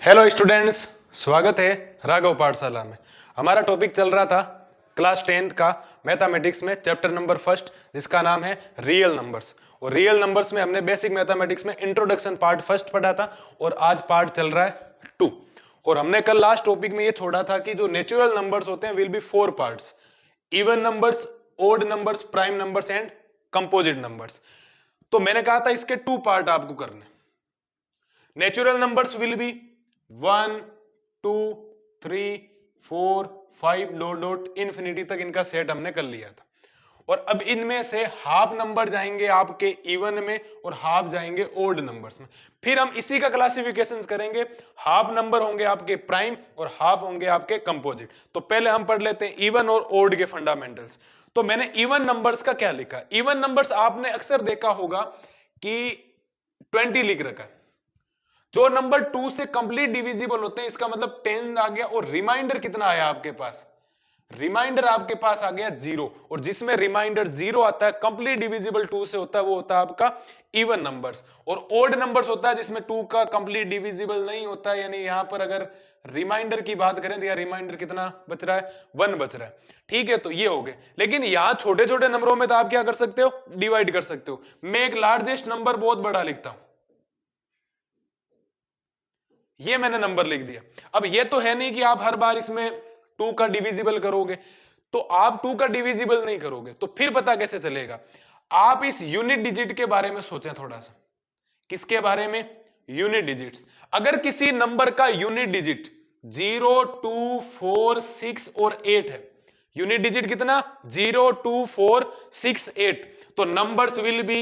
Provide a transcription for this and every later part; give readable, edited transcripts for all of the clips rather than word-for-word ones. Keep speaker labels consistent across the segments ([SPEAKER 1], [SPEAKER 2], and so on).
[SPEAKER 1] Hello students, स्वागत है राघव पाठशाला में। हमारा टॉपिक चल रहा था क्लास 10th का मैथमेटिक्स में चैप्टर नंबर फर्स्ट, जिसका नाम है रियल नंबर्स। और रियल नंबर्स में हमने बेसिक मैथमेटिक्स में इंट्रोडक्शन पार्ट फर्स्ट पढ़ा था और आज पार्ट चल रहा है 2। और हमने कल लास्ट टॉपिक में ये छोड़ा था कि जो नेचुरल नंबर्स होते हैं will be 4 parts: even numbers, odd numbers, prime numbers and composite numbers. तो मैंने कहा था इसके 2 पार्ट आपको करने। Natural numbers will be 1, 2, 3, 4, 5 dot dot infinity तक इनका सेट हमने कर लिया था। और अब इनमें से हाफ नंबर जाएंगे आपके इवन में और हाफ जाएंगे ओड नंबर्स में। फिर हम इसी का क्लासिफिकेशन करेंगे। हाफ नंबर होंगे आपके प्राइम और हाफ होंगे आपके कंपोजिट। तो पहले हम पढ़ लेते हैं इवन और ओड के फंडामेंटल्स। तो मैंने इवन नंबर्स का क्या लिखा? इवन नंबर्स आपने अक्सर देखा होगा कि 20 लिख रखा है। जो नंबर 2 से कंप्लीट डिविजिबल होते हैं, इसका मतलब 10 आ गया। और रिमाइंडर कितना आया आपके पास? रिमाइंडर आपके पास आ गया 0। और जिसमें रिमाइंडर 0 आता है, कंप्लीट डिविजिबल 2 से होता है, वो होता है आपका इवन नंबर्स। और ओड नंबर्स होता है जिसमें 2 का कंप्लीट डिविजिबल नहीं होता है। यानी यहां पर अगर रिमाइंडर की बात करें तो यहां रिमाइंडर कितना बच रहा है? 1 बच रहा है। ठीक है, तो ये हो गए। लेकिन यहां छोटे छोटे नंबरों में तो आप क्या कर सकते हो? डिवाइड कर सकते हो। मैं एक लार्जेस्ट नंबर बहुत बड़ा लिखता हूं, ये मैंने नंबर लिख दिया। अब ये तो है नहीं कि आप हर बार इसमें 2 का डिविजिबल करोगे, तो आप 2 का डिविजिबल नहीं करोगे तो फिर पता कैसे चलेगा? आप इस यूनिट डिजिट के बारे में सोचें थोड़ा सा। किसके बारे में? Unit digits. अगर किसी नंबर का यूनिट डिजिट 0, 2, 4, 6 और 8 है, यूनिट डिजिट कितना? 0, 2, 4, 6, 8, तो नंबर्स विल बी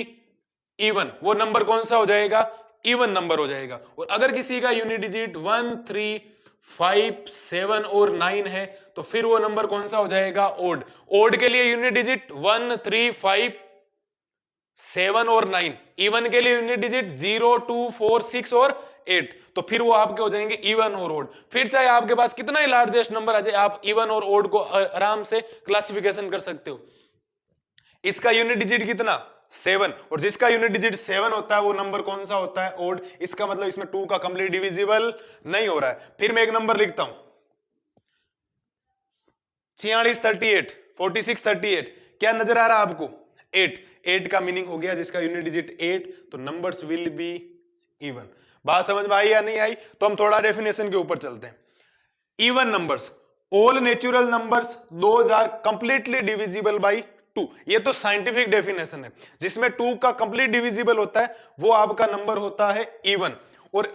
[SPEAKER 1] इवन। वो नंबर कौन सा हो जाएगा? इवन नंबर हो जाएगा। और अगर किसी का यूनिट डिजिट 1, 3, 5, 7 और 9 है, तो फिर वो नंबर कौन सा हो जाएगा? ओड। ओड के लिए यूनिट डिजिट 1, 3, 5, 7 और 9। इवन के लिए यूनिट डिजिट 0, 2, 4, 6 और 8। तो फिर वो आपके हो जाएंगे इवन और ओड। फिर चाहे आपके पास कितना ही लार्जेस्ट नंबर आ जाए, आप इवन और ओड को आराम से क्लासिफिकेशन कर सकते हो। इसका यूनिट डिजिट कितना? 7। और जिसका यूनिट डिजिट 7 होता है वो नंबर कौन सा होता है? ओड। इसका मतलब इसमें 2 का कंप्लीट डिविजिबल नहीं हो रहा है। फिर मैं एक नंबर लिखता हूं 46, 38, 46, 38। क्या नजर आ रहा है आपको? 8। 8 का मीनिंग हो गया जिसका यूनिट डिजिट 8, तो नंबर्स विल बी इवन। बात समझ में आई या नहीं आई? तो हम थोड़ा डेफिनेशन के ऊपर चलते हैं। Even numbers, all natural numbers those are completely divisible by 2। ये तो साइंटिफिक डेफिनेशन है। जिसमें 2 का कंप्लीट डिविजिबल होता है वो आपका नंबर होता है इवन। और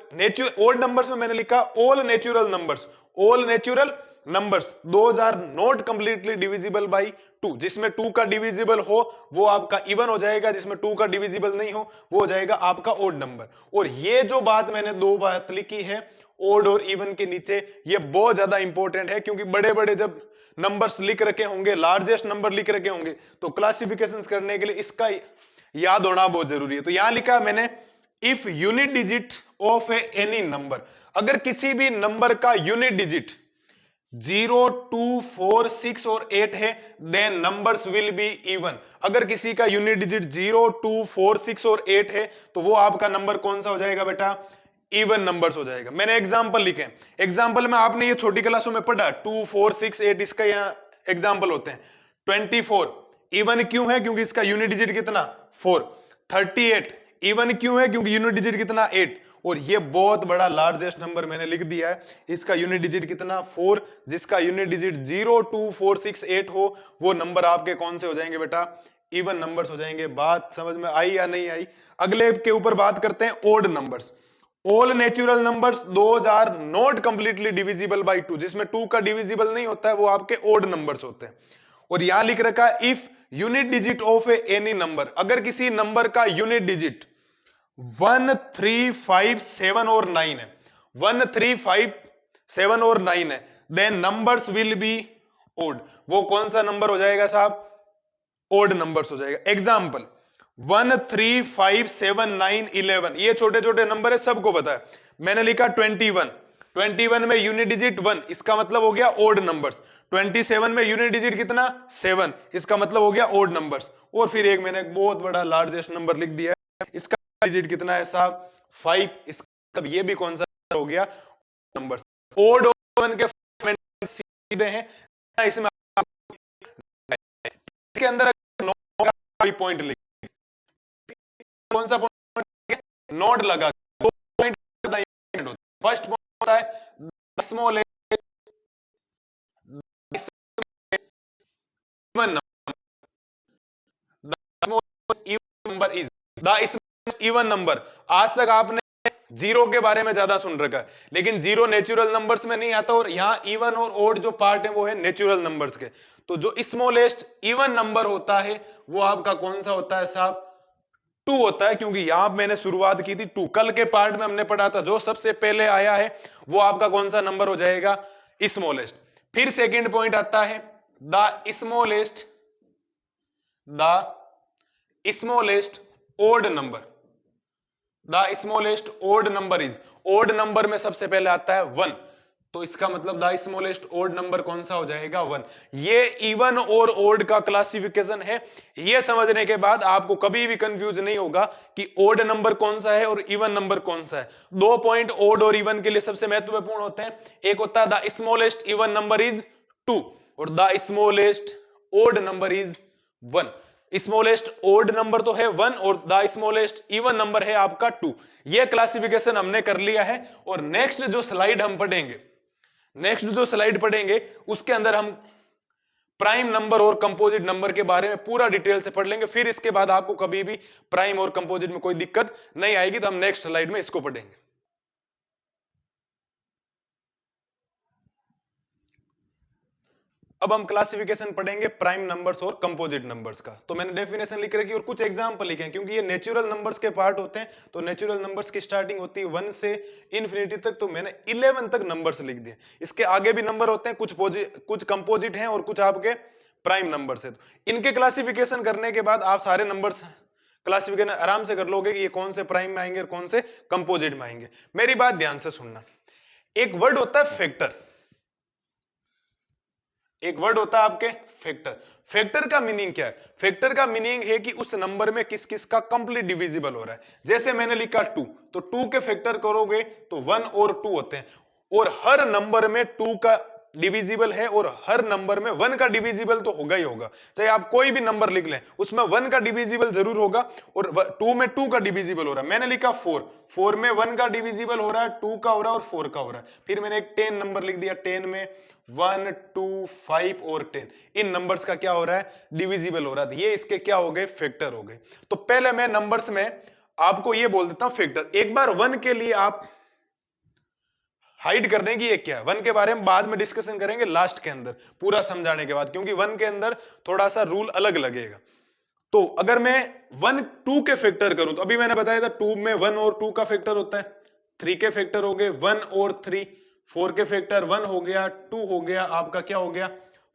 [SPEAKER 1] ओड नंबर्स में मैंने लिखा all natural numbers. All natural numbers those are not completely divisible by 2। जिसमें 2 का डिविजिबल हो वो आपका इवन हो जाएगा, जिसमें 2 का डिविजिबल नहीं हो वो हो जाएगा आपका ओड नंबर। और ये जो बात मैंने 2 बात लिखी है ओड और इवन के नीचे, ये बहुत ज्यादा इंपॉर्टेंट है। क्योंकि बड़े बड़े जब नंबर्स लिख रखे होंगे, लार्जेस्ट नंबर लिख रखे होंगे, तो क्लासिफिकेशंस करने के लिए इसका याद होना बहुत जरूरी है। तो यहां लिखा मैंने if unit digit of any number, अगर किसी भी नंबर का यूनिट डिजिट 0, 2, 4, 6 और 8 है, then numbers will be even. अगर किसी का यूनिट डिजिट 0, 2, 4, 6 और 8 है, तो वो आपका नंबर कौन सा हो जाएगा बेटा? इवन नंबर्स हो जाएगा। मैंने एग्जांपल लिखे। एग्जांपल में आपने ये छोटी क्लासों में पढ़ा 2, 4, 6, 8, इसका यहाँ एग्जांपल होते हैं। 24 इवन क्यों है? क्योंकि इसका यूनिट डिजिट कितना? 4। 38 इवन क्यों है? क्योंकि यूनिट डिजिट कितना? 8। और ये बहुत बड़ा लार्जेस्ट नंबर मैंने लिख दिया है, इसका यूनिट डिजिट कितना? 4। जिसका यूनिट डिजिट 0, 2, 4, 6, 8 हो वो नंबर आपके कौन से हो जाएंगे बेटा? इवन नंबर्स हो जाएंगे। बात समझ में आई या नहीं आई? अगले के ऊपर बात करते हैं odd numbers. All natural numbers those are not completely divisible by 2। जिसमें 2 का डिविजिबल नहीं होता है वो आपके ओड नंबर्स होते हैं। और यहां लिख रखा है if unit digit of any number, अगर किसी नंबर का यूनिट डिजिट 1, 3, 5, 7 और 9 है, 1, 3, 5, 7 और 9 है, then numbers will be odd. वो कौन सा नंबर हो जाएगा साहब? ओड नंबर्स हो जाएगा। एग्जाम्पल 1, 3, 5, 7, 9, 11, ये छोटे छोटे नंबर है, सबको पता है। मैंने लिखा 21। 21 में यूनिट डिजिट 1, इसका मतलब हो गया ओड नंबर्स। 27 में यूनिट डिजिट कितना? 7, इसका मतलब हो गया ओड नंबर्स। और फिर एक मैंने बहुत बड़ा लार्जेस्ट नंबर लिख दिया है, इसका डिजिट कितना है साहब? 5, इसका मतलब ये भी कौन सा हो गया? नंबर, ओड और इवन के फंडामेंटल सीधे हैं, इसमें के अंदर कोई पॉइंट लिख, कौन सा पॉइंट, नोड लगा, दो पॉइंट होता है। फर्स्ट पॉइंट होता है small even number is the even number. आज तक आपने जीरो के बारे में ज्यादा सुन रखा है, लेकिन जीरो नेचुरल नंबर्स में नहीं आता, और यहां इवन और ओड जो पार्ट है वो है नेचुरल नंबर्स के। तो जो स्मॉलेस्ट इवन नंबर होता है वो आपका कौन सा होता है साहब, 2 होता है, क्योंकि यहां मैंने शुरुआत की थी 2। कल के पार्ट में हमने पढ़ा था जो सबसे पहले आया है वो आपका कौन सा नंबर हो जाएगा, स्मॉलेस्ट। फिर सेकंड पॉइंट आता है the smallest odd number. The smallest odd number is, odd number में सबसे पहले आता है 1, तो इसका मतलब द स्मॉलेस्ट ओड नंबर कौन सा हो जाएगा, 1। ये इवन और ओड का क्लासिफिकेशन है। ये समझने के बाद आपको कभी भी कंफ्यूज नहीं होगा कि ओड नंबर कौन सा है और इवन नंबर कौन सा है। 2 पॉइंट ओड और इवन के लिए सबसे महत्वपूर्ण होते हैं, एक होता है the smallest even number is 2 और the smallest odd number is 1। Smallest odd number तो है 1 और द स्मॉलेस्ट इवन नंबर है आपका 2। ये क्लासिफिकेशन हमने कर लिया है। और नेक्स्ट जो स्लाइड पढ़ेंगे उसके अंदर हम प्राइम नंबर और कंपोजिट नंबर के बारे में पूरा डिटेल से पढ़ लेंगे। फिर इसके बाद आपको कभी भी प्राइम और कंपोजिट में कोई दिक्कत नहीं आएगी, तो हम नेक्स्ट स्लाइड में इसको पढ़ेंगे। अब हम क्लासिफिकेशन पढ़ेंगे प्राइम नंबर्स और कंपोजिट नंबर्स का। तो मैंने डेफिनेशन लिख रखी और कुछ एग्जांपल लिखे हैं, क्योंकि ये नेचुरल नंबर्स के पार्ट होते हैं। तो नेचुरल नंबर्स की स्टार्टिंग होती है 1 से इन्फिनिटी तक, तो मैंने 11 तक नंबर्स लिख दिए। इसके आगे भी नंबर होते हैं, कुछ कंपोजिट हैं और कुछ आपके प्राइम नंबर्स है। तो इनके क्लासिफिकेशन करने के बाद आप सारे नंबर्स क्लासिफिकेशन आराम से कर लोगे कि ये कौन से प्राइम में आएंगे और कौन से कंपोजिट में आएंगे। मेरी बात ध्यान से सुनना। एक वर्ड होता है फैक्टर, एक वर्ड होता है आपके फैक्टर। फैक्टर का मीनिंग क्या है, फैक्टर का मीनिंग है कि उस नंबर में किस किस का कंप्लीट डिविजिबल हो रहा है। जैसे मैंने लिखा 2, तो 2 के फैक्टर करोगे तो 1 और 2 होते हैं, और हर नंबर में 2 का डिविजिबल है और हर नंबर में 1 का डिविजिबल तो होगा ही होगा। चाहे आप कोई भी नंबर लिख लें उसमें 1 का डिविजिबल जरूर होगा, और 2 में 2 का डिविजिबल हो रहा है। मैंने लिखा 4 में 1 का डिविजिबल हो रहा है, 2 का हो रहा है और 4 का हो रहा है। फिर मैंने एक 10 नंबर लिख दिया, 10 में 1, 2, 5 और 10, इन नंबर्स का क्या हो रहा है, डिविजिबल हो रहा है। ये इसके क्या हो गए, फैक्टर हो गए। तो पहले मैं नंबर्स में आपको ये बोल देता हूं फैक्टर। एक बार 1 के लिए आप हाइड कर देंगे ये क्या है। 1 के बारे में बाद में डिस्कशन करेंगे लास्ट के अंदर पूरा समझाने के बाद, क्योंकि 1 के अंदर थोड़ा सा रूल अलग लगेगा। तो अगर मैं 1 2 के फैक्टर करूं, तो अभी मैंने बताया था 2 में 1 और 2 का फैक्टर होता है। 3 के फैक्टर हो गए 1 और 3, 4 के फैक्टर 1 हो गया, 2 हो गया, आपका क्या हो गया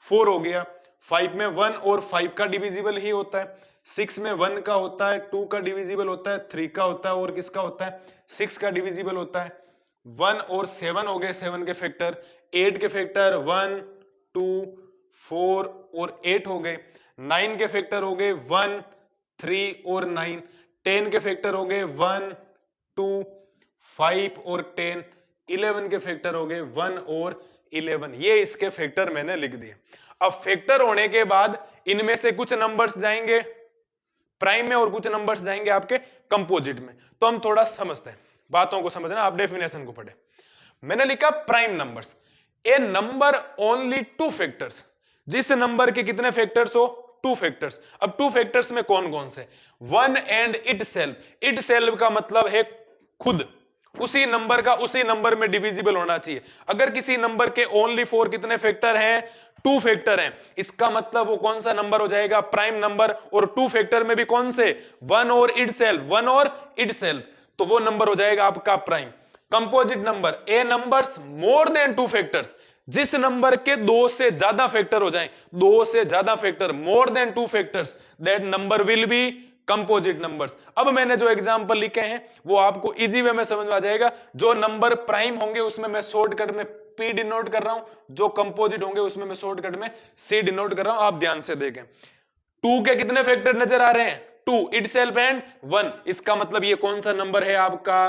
[SPEAKER 1] 4 हो गया। 5 में 1 और 5 का डिविजिबल ही होता है। 6 में 1 का होता है, 2 का डिविजिबल होता है, 3 का होता है और किसका होता है 6 का डिविजिबल होता है। 1 और 7 हो गए 7 के फैक्टर। 8 के फैक्टर 1, 2, 4 और 8 हो गए। 9 के फैक्टर हो गए 1, 3 और 9। 10 के फैक्टर हो गए 1, 2, 5 और 10। 11 के फैक्टर हो गए 1 और 11। ये इसके फैक्टर मैंने लिख दिए। अब फैक्टर होने के बाद इनमें से कुछ नंबर्स जाएंगे प्राइम में और कुछ नंबर्स जाएंगे आपके कंपोजिट में। तो हम थोड़ा समझते हैं, बातों को समझना, आप डेफिनेशन को पढ़े। मैंने लिखा प्राइम नंबर्स, ए नंबर ओनली 2 फैक्टर्स। जिस नंबर के कितने फैक्टर्स हो, 2 फैक्टर्स। अब 2 फैक्टर्स में कौन कौन से, 1 एंड इटसेल्फ। इटसेल्फ का मतलब है खुद, उसी नंबर का उसी नंबर में डिविजिबल होना चाहिए। अगर किसी नंबर के ओनली 4 कितने फैक्टर हैं, 2 फैक्टर हैं, इसका मतलब वो कौन सा नंबर हो जाएगा, प्राइम नंबर। और 2 फैक्टर में भी कौन से, 1 और इटसेल्फ, 1 और इटसेल्फ, तो वो नंबर हो जाएगा आपका प्राइम। कंपोजिट नंबर, ए नंबर्स मोर देन 2 फैक्टर्स। जिस नंबर के 2 से ज्यादा फैक्टर हो जाएं, 2 से ज्यादा factor, more than 2 factors, that number will be composite numbers. अब मैंने जो एग्जांपल लिखे हैं वो आपको इजी वे में समझ में आ जाएगा। जो नंबर प्राइम होंगे उसमें मैं शॉर्टकट में P डिनोट कर रहा हूं, जो कंपोजिट होंगे उसमें मैं शॉर्टकट में C डिनोट कर रहा हूं। आप ध्यान से देखें, 2 के कितने फैक्टर नजर आ रहे हैं, 2 इटसेल्फ एंड 1। इसका मतलब ये कौन सा नंबर है आपका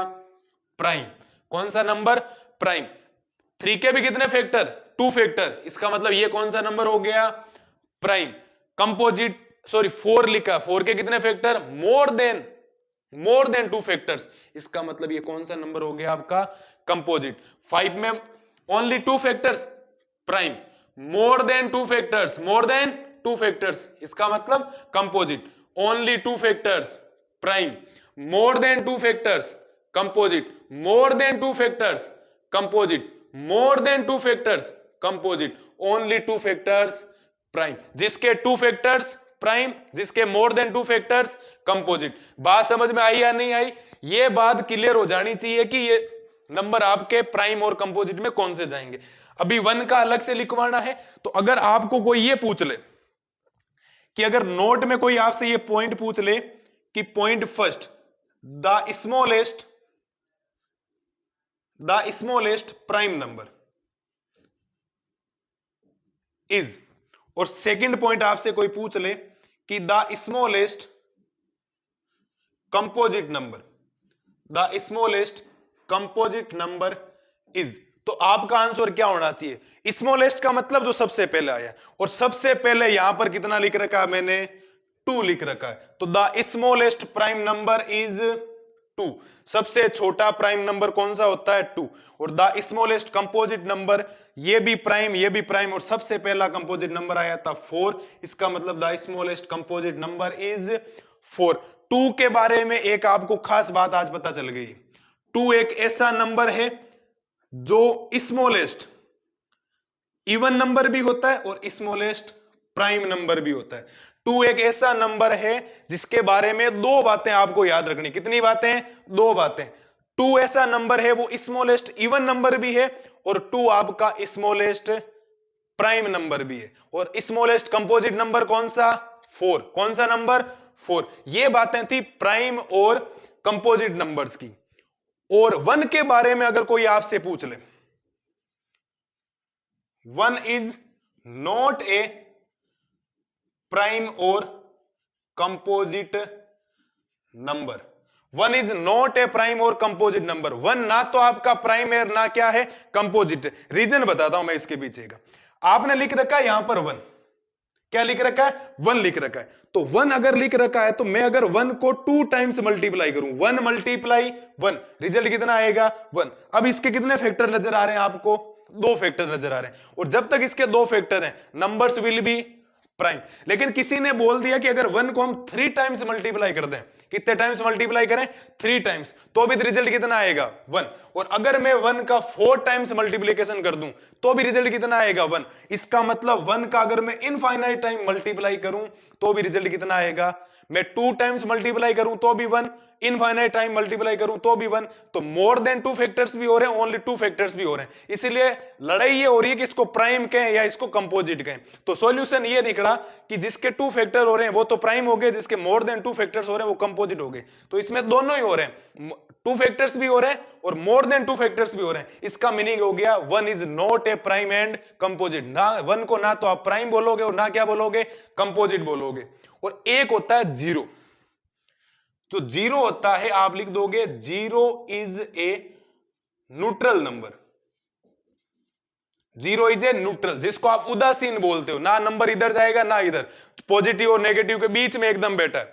[SPEAKER 1] प्राइम, कौन सा नंबर, प्राइम। 3 के भी कितने फैक्टर, 2 फैक्टर, इसका मतलब ये कौन सा नंबर हो गया, प्राइम। कंपोजिट, सॉरी 4 लिखा, 4 के कितने फैक्टर, मोर देन 2 फैक्टर्स, इसका मतलब ये कौन सा नंबर हो गया आपका, कंपोजिट। 5 में only 2 factors, prime. More than 2 factors, इसका मतलब composite. Only 2 factors, prime. More than 2 factors, composite. More than 2 factors, composite. More than 2 factors, composite. Only 2 factors, prime. जिसके 2 फैक्टर्स प्राइम, जिसके मोर देन 2 फैक्टर्स कंपोजिट। बात समझ में आई या नहीं आई? ये बात क्लियर हो जानी चाहिए कि ये नंबर आपके प्राइम और कंपोजिट में कौन से जाएंगे। अभी 1 का अलग से लिखवाना है, तो अगर आपको कोई ये पूछ ले कि अगर नोट में कोई आपसे ये पॉइंट पूछ ले कि point first, the smallest prime number is, और सेकंड पॉइंट आपसे कोई पूछ ले कि the smallest composite number is, तो आपका आंसर क्या होना चाहिए, स्मॉलेस्ट का मतलब जो सबसे पहले आया, और सबसे पहले यहां पर कितना लिख रखा है मैंने, 2 लिख रखा है, तो the smallest prime number is 2। सबसे छोटा प्राइम नंबर कौन सा होता है, 2। और द स्मॉलेस्ट कंपोजिट नंबर, ये भी प्राइम, और सबसे पहला कंपोजिट नंबर आया था 4, इसका मतलब the smallest composite number is 4। 2 के बारे में एक आपको खास बात आज पता चल गई। 2 एक ऐसा नंबर है जो स्मॉलेस्ट इवन नंबर भी होता है और स्मॉलेस्ट प्राइम नंबर भी होता है। 2 एक ऐसा नंबर है जिसके बारे में 2 बातें आपको याद रखनी। कितनी बातें, 2 बातें। 2 ऐसा नंबर है, वो स्मॉलेस्ट इवन नंबर भी है, और 2 आपका स्मॉलेस्ट प्राइम नंबर भी है, और स्मॉलेस्ट कंपोजिट नंबर कौन सा, 4। कौन सा नंबर, 4। ये बातें थी प्राइम और कंपोजिट नंबर्स की। और 1 के बारे में अगर कोई आपसे पूछ ले, 1 इज नॉट ए प्राइम और composite number. 1 is not a prime और कंपोजिट नंबर। 1 ना तो आपका प्राइम है, ना क्या है, कंपोजिट है। रीजन बताता हूं मैं इसके पीछे का। आपने लिख रखा है यहां पर 1, क्या लिख रखा है, 1 लिख रखा है। तो 1 अगर लिख रखा है, तो मैं अगर 1 को 2 टाइम्स मल्टीप्लाई करूं, 1 मल्टीप्लाई 1, रिजल्ट कितना आएगा, 1। अब इसके कितने फैक्टर नजर आ रहे हैं आपको, 2 फैक्टर नजर आ रहे हैं, और जब तक इसके 2 फैक्टर हैं, नंबर्स विल बी प्राइम। लेकिन किसी ने बोल दिया कि अगर 1 को हम 3 टाइम्स मल्टीप्लाई कर दें, कितने टाइम्स मल्टीप्लाई करें, 3 टाइम्स, तो भी रिजल्ट कितना आएगा, 1। और अगर मैं 1 का 4 टाइम्स मल्टीप्लिकेशन कर दूं, तो भी रिजल्ट कितना आएगा, 1। इसका मतलब 1 का अगर मैं इनफाइनाइट टाइम मल्टीप्लाई करूं, तो भी रिजल्ट कितना आएगा। मैं 2 टाइम्स मल्टीप्लाई करूं तो भी 1, इनफाइनाइट टाइम मल्टीप्लाई करूं तो भी 1। तो मोर देन 2 फैक्टर्स भी हो रहे हैं, ओनली 2 फैक्टर्स भी हो रहे हैं। इसीलिए लड़ाई ये हो रही है कि इसको प्राइम कहें या इसको कंपोजिट कहें। तो सॉल्यूशन ये निकला कि जिसके 2 फैक्टर हो रहे हैं वो तो प्राइम हो गए, जिसके मोर देन 2 फैक्टर्स हो रहे हैं वो कंपोजिट हो गए। तो इसमें दोनों ही हो रहे हैं, 2 फैक्टर्स भी हो रहे हैं और मोर देन 2 फैक्टर्स भी हो रहे हैं। इसका मीनिंग हो गया 1 is not a prime and composite. ना 1 को ना तो आप प्राइम बोलोगे और ना क्या बोलोगे, कंपोजिट बोलोगे। और एक होता है 0, जो 0 होता है आप लिख दोगे 0 is a neutral number. 0 is a neutral, जिसको आप उदासीन बोलते हो, ना नंबर इधर जाएगा ना इधर, पॉजिटिव और नेगेटिव के बीच में एकदम बैठा है,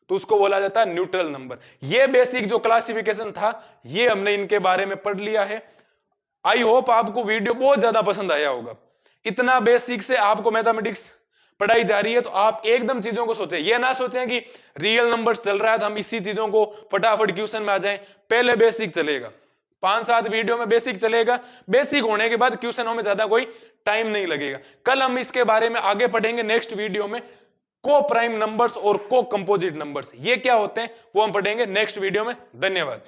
[SPEAKER 1] तो उसको बोला जाता है न्यूट्रल नंबर। ये बेसिक जो क्लासिफिकेशन था, ये हमने इनके बारे में पढ़ लिया है। आई होप आपको वीडियो बहुत ज्यादा पसंद आया होगा। इतना बेसिक से आपको मैथमेटिक्स पढ़ाई जा रही है, तो आप एकदम चीजों को सोचें। ये ना सोचें कि रियल नंबर्स चल रहा है तो हम इसी चीजों को फटाफट क्वेश्चन में आ जाएं। पहले बेसिक चलेगा, 5-7 वीडियो में बेसिक चलेगा। बेसिक होने के बाद क्वेश्चनों में ज्यादा कोई टाइम नहीं लगेगा। कल हम इसके बारे में आगे पढ़ेंगे नेक्स्ट वीडियो में। को प्राइम नंबर्स और को कंपोजिट नंबर्स ये क्या होते हैं वो हम पढ़ेंगे नेक्स्ट वीडियो में। धन्यवाद।